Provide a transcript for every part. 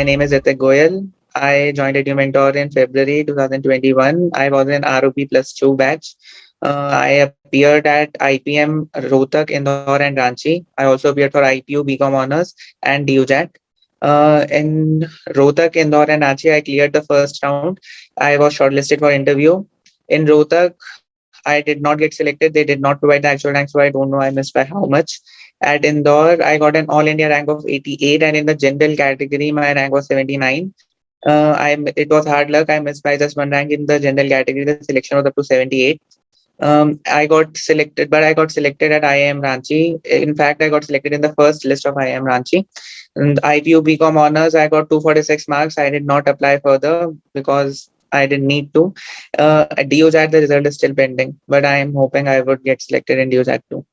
My name is Hritik Goyal. I joined Edumentor in February 2021. I was in ROP plus 2 batch. I appeared at IPM Rohtak, Indore, and Ranchi. I also appeared for IPU BCom Honors and DUJAT. In Rohtak, Indore, and Ranchi, I cleared the first round. I was shortlisted for interview. In Rohtak, I did not get selected. They did not provide the actual rank, so I don't know I missed by how much. At Indore, I got an all India rank of 88, and in the general category, my rank was 79. It was hard luck. I missed by just one rank in the general category. The selection was up to 78. I got selected, but I got selected at IIM Ranchi. In fact, I got selected in the first list of IIM Ranchi. And IPU BCom honors, I got 246 marks. I did not apply further because I didn't need to. At DOJAT, the result is still pending, but I am hoping I would get selected in DOJAT too.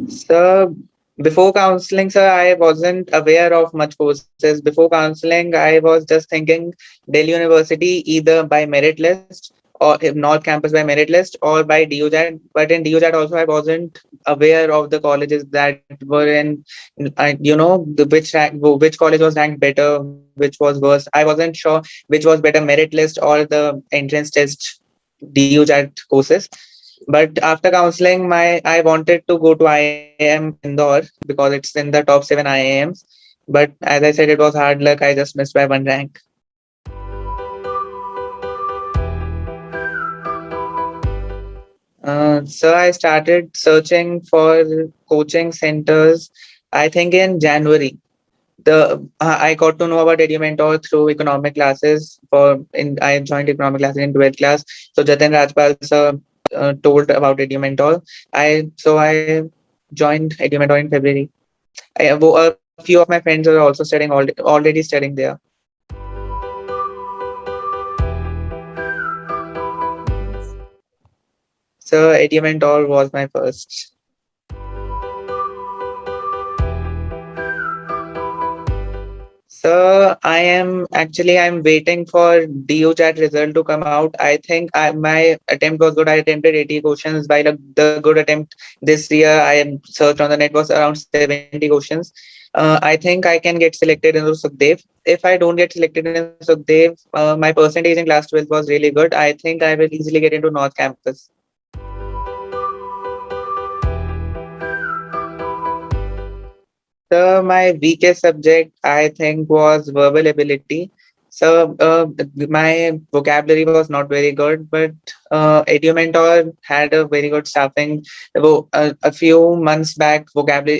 So before counseling, sir, I wasn't aware of much courses. Before counseling, I was just thinking Delhi University either by merit list or if North Campus by merit list or by DUJAT. But in DUJAT also, I wasn't aware of the colleges that were in, which college was ranked better, which was worse. I wasn't sure which was better merit list or the entrance test DUJAT courses. But after counseling, my I wanted to go to IIM Indore because it's in the top 7 IIMs. But as I said, it was hard luck. I just missed by one rank. So I started searching for coaching centers. I think in January. I got to know about Edumentor through economic classes. I joined economic classes in 12th class. So Jatin Rajpal sir told about Edumentor. I joined Edumentor in February. A few of my friends are also studying already studying there. So Edumentor was my first. So I'm waiting for DOChat result to come out. My attempt was good. I attempted 80 questions. By the good attempt this year, I am searched on the net was around 70 questions. I think I can get selected in Sukhdev. If I don't get selected in Sukhdev, my percentage in class 12 was really good. I think I will easily get into North Campus. So my weakest subject, I think, was verbal ability. So my vocabulary was not very good, but Edumentor had a very good staffing. A few months back,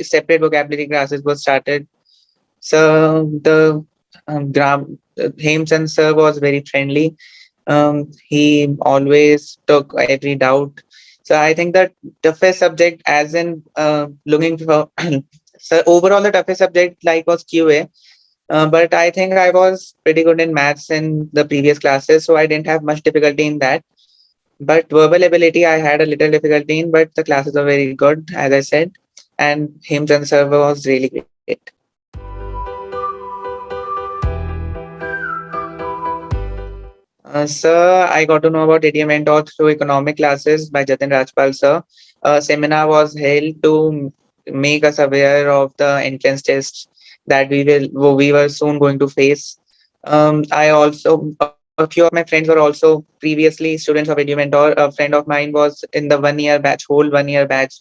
separate vocabulary classes were started. So the Hemchand sir was very friendly. He always took every doubt. So I think that toughest subject, as in looking for, so overall the toughest subject like was QA. But I think I was pretty good in maths in the previous classes, so I didn't have much difficulty in that. But verbal ability, I had a little difficulty in, but the classes are very good, as I said. And Hemchand sir was really great. Sir, I got to know about Edumentor through economic classes by Jatin Rajpal sir. A seminar was held to make us aware of the entrance tests that we were soon going to face. A few of my friends were also previously students of Edumentor. A friend of mine was in the 1 year batch, whole 1 year batch,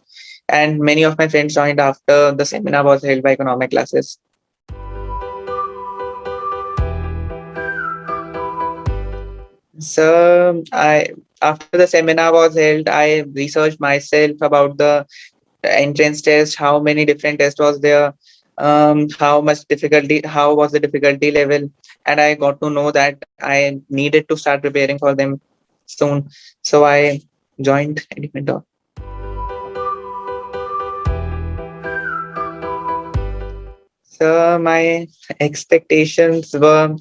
and many of my friends joined after the seminar was held by economic classes. So I after the seminar was held, I researched myself about the entrance test, how many different tests was there, how was the difficulty level, and I got to know that I needed to start preparing for them soon. So I joined Edumentor. So my expectations were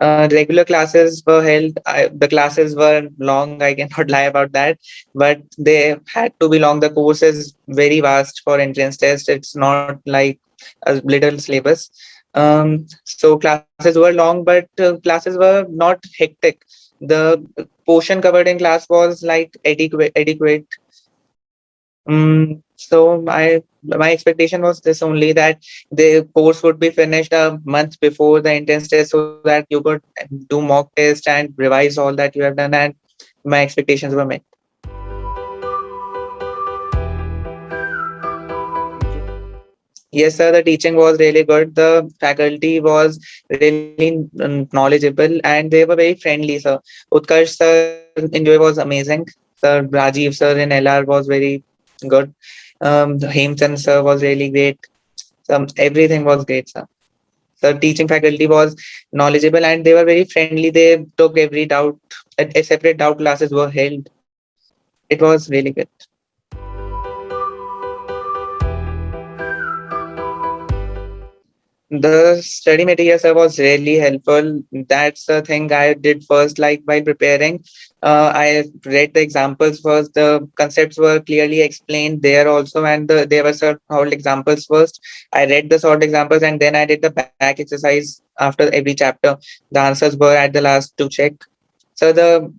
regular classes were held. The classes were long. I cannot lie about that, but they had to be long. The course is very vast for entrance test. It's not like a little syllabus. So classes were long, but classes were not hectic. The portion covered in class was like adequate. So my expectation was this only, that the course would be finished a month before the entrance test so that you could do mock test and revise all that you have done, and my expectations were met. Yes, sir. The teaching was really good. The faculty was really knowledgeable, and they were very friendly, sir. Utkarsh sir enjoy was amazing. Sir Rajiv sir in LR was very good. Hemchand sir was really great. Everything was great, sir. The teaching faculty was knowledgeable, and they were very friendly. They took every doubt. A separate doubt classes were held. It was really good. The study material, sir, was really helpful. That's the thing I did first, like while preparing. I read the examples first. The concepts were clearly explained there also, and there were solved examples first. I read the solved examples, and then I did the back exercise after every chapter. The answers were at the last to check. So the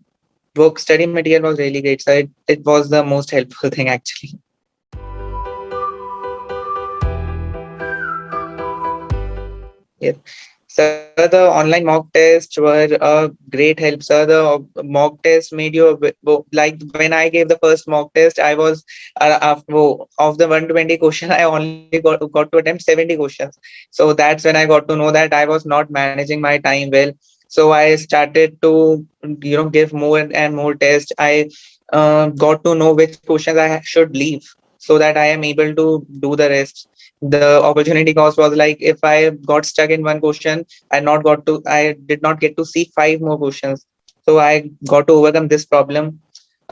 book study material was really great. So it was the most helpful thing actually. Yes. Sir, the online mock tests were a great help, sir. The mock test made you like when I gave the first mock test, I was of the 120 question, I only got to attempt 70 questions. So that's when I got to know that I was not managing my time well. So I started to give more and more tests. I got to know which questions I should leave so that I am able to do the rest. The opportunity cost was like, if I got stuck in one question, I did not get to see five more questions. So I got to overcome this problem.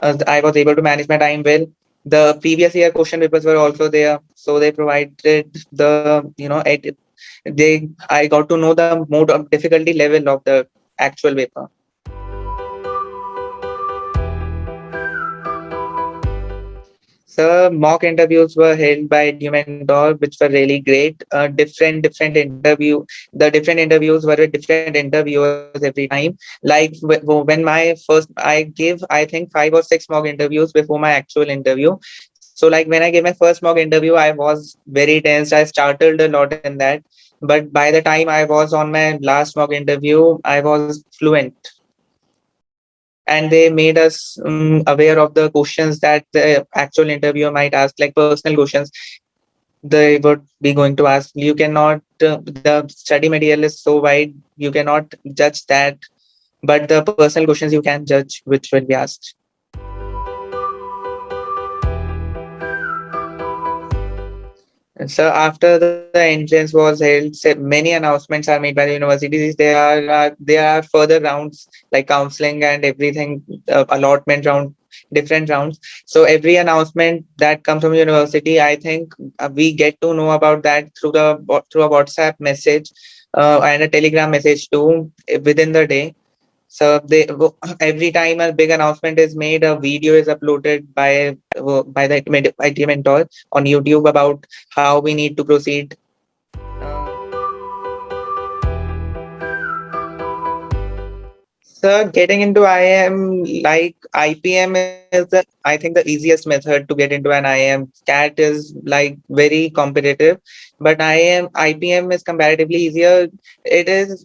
I was able to manage my time well. The previous year question papers were also there, so they provided I got to know the mode of difficulty level of the actual paper. So mock interviews were held by Edumentor, which were really great. Different interview. The different interviews were with different interviewers every time. Like when I gave, I think, 5 or 6 mock interviews before my actual interview. So like when I gave my first mock interview, I was very tense. I startled a lot in that. But by the time I was on my last mock interview, I was fluent, and they made us aware of the questions that the actual interviewer might ask, like personal questions they would be going to ask. You cannot the study material is so wide, you cannot judge that, but the personal questions you can judge which will be asked. And so after the entrance was held, many announcements are made by the universities. There are further rounds like counselling and everything, allotment round, different rounds. So every announcement that comes from university, I think we get to know about that through a WhatsApp message and a Telegram message too within the day. So every time a big announcement is made, a video is uploaded by the IT mentor on YouTube about how we need to proceed. So getting into IIM, like IPM is I think the easiest method to get into an IIM. CAT is like very competitive, but IPM is comparatively easier. It is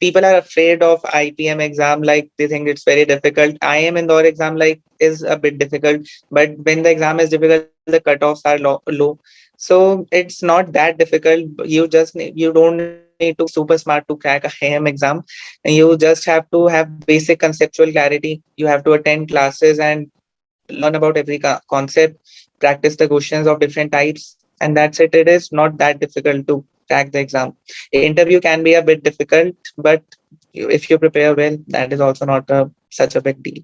people are afraid of IPM exam, like they think it's very difficult. IIM Indore exam like is a bit difficult, but when the exam is difficult, the cutoffs are low. So it's not that difficult. You don't need to be super smart to crack a IIM exam. You just have to have basic conceptual clarity. You have to attend classes and learn about every concept, practice the questions of different types, and that's it. It is not that difficult to crack the exam. Interview can be a bit difficult, but if you prepare well, that is also not such a big deal.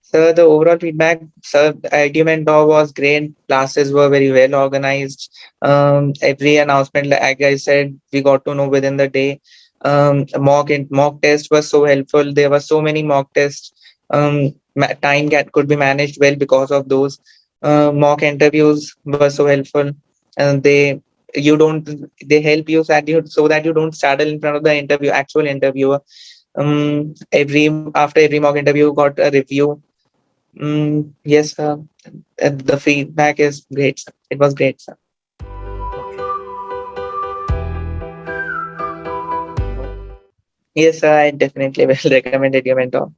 So the overall feedback, sir, Edumentor was great. Classes were very well organized. Every announcement, like I said, we got to know within the day. Mock tests were so helpful. There were so many mock tests. Time could be managed well because of those. Mock interviews were so helpful, and they help you so that you don't startle in front of the actual interviewer. Every after every mock interview, got a review. Yes, the feedback is great, sir. It was great, sir. Okay. What? Yes, sir, I definitely will recommend it, your mentor.